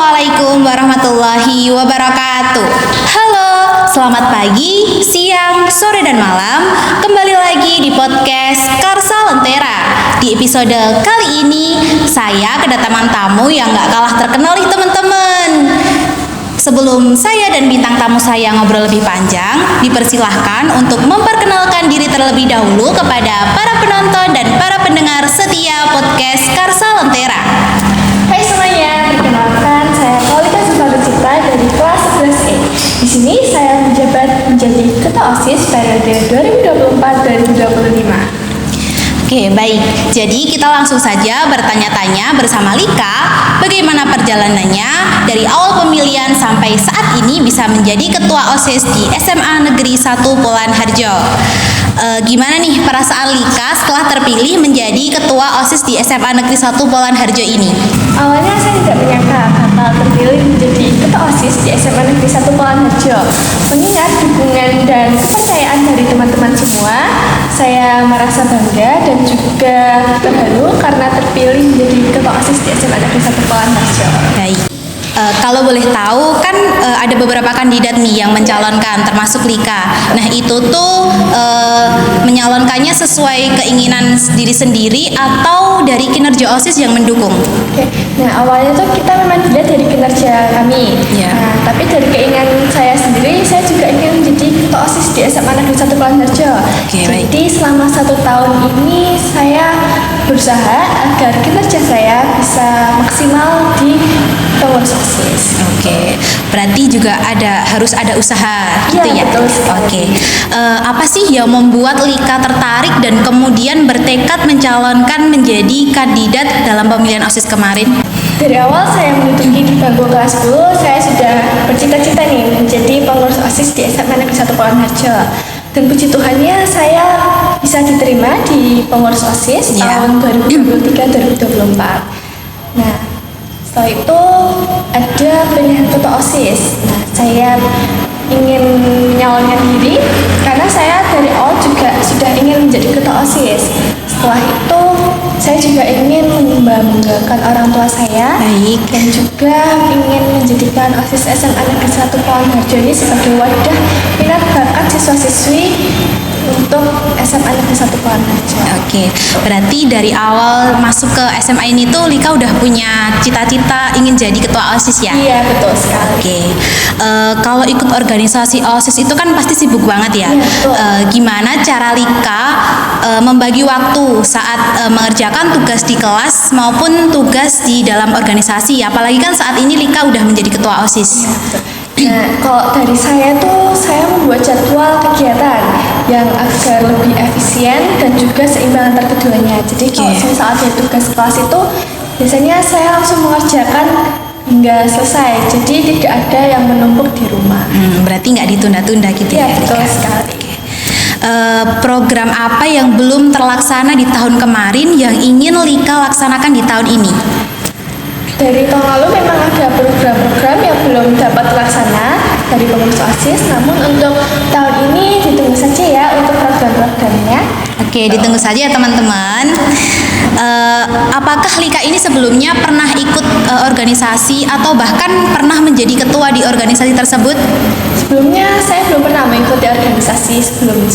Assalamualaikum warahmatullahi wabarakatuh. Halo, selamat pagi, siang, sore, dan malam. Kembali lagi di podcast Karsa Lentera. Di episode kali ini, saya kedatangan tamu yang gak kalah terkenal nih teman-teman. Sebelum saya dan bintang tamu saya ngobrol lebih panjang, dipersilahkan untuk memperkenalkan diri terlebih dahulu kepada para penonton dan para pendengar setia podcast Karsa Lentera. Hai semuanya, perkenalkan saya Paulika Zulfa Cipta dari kelas 11E. Di sini saya menjabat menjadi Ketua OSIS periode 2024-2025. Oke, baik. Jadi kita langsung saja bertanya-tanya bersama Lika, bagaimana perjalanannya dari awal pemilihan sampai saat ini bisa menjadi Ketua OSIS di SMA Negeri 1 Polan Harjo. Gimana nih perasaan Lika setelah terpilih menjadi Ketua OSIS di SMA Negeri 1 Polan Harjo ini? Awalnya saya tidak menyangka bakal terpilih menjadi Ketua OSIS di SMA Negeri 1 Polan Harjo. Mengingat dukungan dan kepercayaan dari teman-teman semua, saya merasa bangga dan juga terharu karena terpilih menjadi Ketua OSIS di SMA Negeri 1 Polan Harjo. Baik. Kalau boleh tahu kan ada beberapa kandidat nih yang mencalonkan termasuk Lika. Nah itu tuh menyalonkannya sesuai keinginan diri sendiri atau dari kinerja OSIS yang mendukung? Oke. Nah awalnya tuh kita memang dilihat dari kinerja kami. Ya. Nah tapi dari keinginan saya sendiri, saya juga ingin menjadi Ketua OSIS di SMA Negeri 1 Polan Harjo. Oke, baik. Jadi selama 1 tahun ini saya berusaha agar kinerja saya bisa maksimal di pengurus OSIS. Oke, berarti juga harus ada usaha gitu Iya, ya? betul sekali. Oke, apa sih yang membuat Lika tertarik dan kemudian bertekad mencalonkan menjadi kandidat dalam pemilihan OSIS kemarin? Dari awal saya menduduki di bangku kelas 10, saya sudah bercita-cita nih menjadi pengurus OSIS di SMA Negeri 1 Polan Harjo. Dan puji Tuhannya saya bisa diterima di pengurus OSIS Ya. tahun 2023-2024. Nah, setelah itu ada pilihan Ketua OSIS. Nah, saya ingin menyalonkan diri karena saya dari awal juga sudah ingin menjadi Ketua OSIS. Setelah itu saya juga ingin membanggakan orang tua saya. Baik. Dan juga ingin menjadikan OSIS SMA Negeri 1 Polan Harjo ini sebagai wadah minat bakat siswa-siswi untuk SMA Negeri 1 Polan Harjo. Oke, berarti dari awal masuk ke SMA ini tuh Lika udah punya cita-cita ingin jadi ketua OSIS ya? Iya, betul sekali. Oke, kalau ikut organisasi OSIS itu kan pasti sibuk banget ya. Iya, betul. Gimana cara Lika membagi waktu saat mengerjakan tugas di kelas maupun tugas di dalam organisasi? Apalagi kan saat ini Lika udah menjadi ketua OSIS. Nah, kalau dari saya tuh, saya membuat jadwal kegiatan yang agar lebih efisien dan juga seimbang antar keduanya. Jadi kalau Oke. misalnya ada tugas kelas itu, biasanya saya langsung mengerjakan hingga selesai. Jadi tidak ada yang menumpuk di rumah. Berarti nggak ditunda-tunda gitu Iya, ya? betul Lika? sekali. Program apa yang belum terlaksana di tahun kemarin yang ingin Lika laksanakan di tahun ini? Dari tahun lalu memang ada program-program yang belum dapat terlaksana dari pengurus OSIS, namun untuk tahun ini ditunggu saja ya untuk program-programnya. Oke, ditunggu saja ya teman-teman. Apakah Lika ini sebelumnya pernah ikut organisasi atau bahkan pernah menjadi ketua di organisasi tersebut? Sebelumnya saya belum pernah mengikuti organisasi sebelumnya.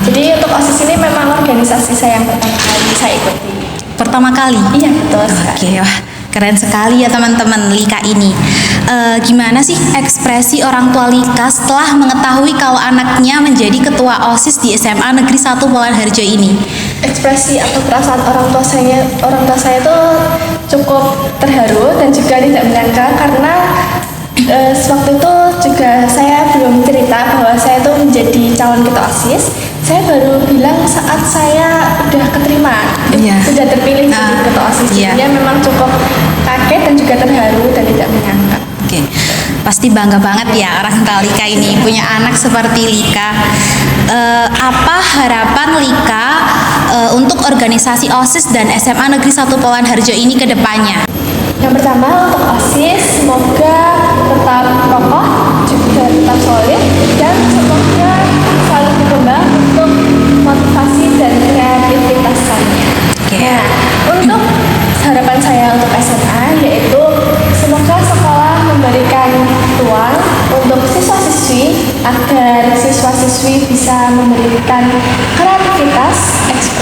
Jadi untuk OSIS ini memang organisasi saya yang pertama kali saya ikuti. Pertama kali? Iya, betul sekali. Oke, wah keren sekali ya teman-teman Lika ini. Gimana sih ekspresi orang tua Lika setelah mengetahui kalau anaknya menjadi ketua OSIS di SMA Negeri 1 Polan Harjo ini? Ekspresi atau perasaan orang tua saya itu cukup terharu dan juga tidak menyangka karena sewaktu itu juga saya belum cerita bahwa saya itu menjadi calon ketua OSIS. Saya baru bilang saat saya udah keterima, Iya. sudah terpilih jadi ketua OSIS. Iya. Dia memang cukup kaget dan juga terharu dan tidak menyangka. Oke, pasti bangga banget ya orang tua Lika ini punya anak seperti Lika. Apa harapan Lika untuk organisasi OSIS dan SMA Negeri 1 Polan Harjo ini ke depannya? Yang pertama untuk OSIS, semoga tetap kokoh, juga tetap solid, dan semoga selalu berkembang untuk motivasi dan kreativitasnya. Oke. Nah, untuk harapan saya untuk SMA yaitu semoga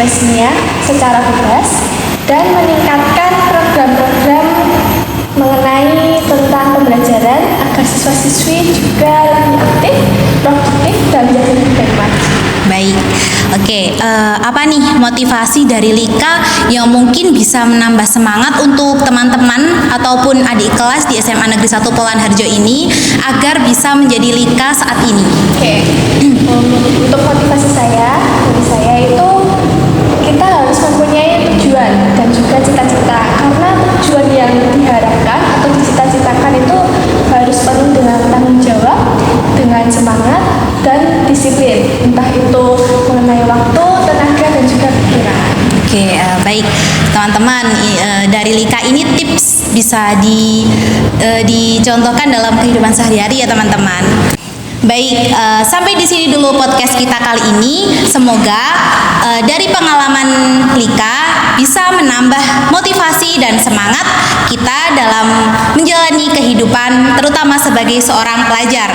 berekspresinya secara bebas dan meningkatkan program-program mengenai tentang pembelajaran agar siswa-siswi juga lebih aktif, produktif, dan menjadi lebih baik. Baik, oke. Apa nih motivasi dari Lika yang mungkin bisa menambah semangat untuk teman-teman ataupun adik kelas di SMA Negeri 1 Polan Harjo ini agar bisa menjadi Lika saat ini? Oke, untuk motivasi saya, dari saya itu kita harus mempunyai tujuan dan juga cita-cita, karena tujuan yang diharapkan atau dicita-citakan itu harus penuh dengan tanggung jawab, dengan semangat dan disiplin, entah itu mengenai waktu, tenaga dan juga pikiran. Oke, baik teman-teman, dari Lika ini tips bisa dicontohkan dalam kehidupan sehari-hari ya teman-teman. Baik, sampai di sini dulu podcast kita kali ini. Semoga dari pengalaman Lika bisa menambah motivasi dan semangat kita dalam menjalani kehidupan, terutama sebagai seorang pelajar.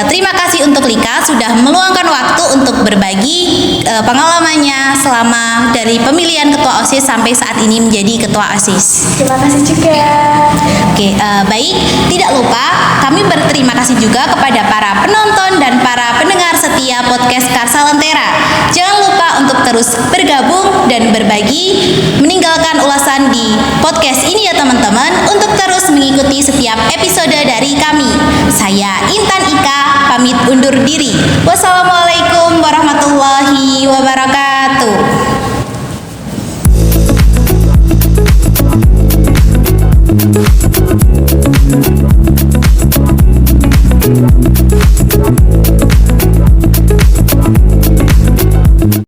Terima kasih untuk Lika sudah meluangkan waktu untuk berbagi pengalamannya selama dari pemilihan ketua OSIS sampai saat ini menjadi ketua OSIS. Terima kasih juga. Oke, baik. Tidak lupa kami berterima kasih juga kepada para penonton dan para pendengar setia podcast Karsa Lentera. Jangan lupa untuk terus bergabung dan berbagi, meninggalkan ulasan di podcast ini ya teman-teman, untuk terus mengikuti setiap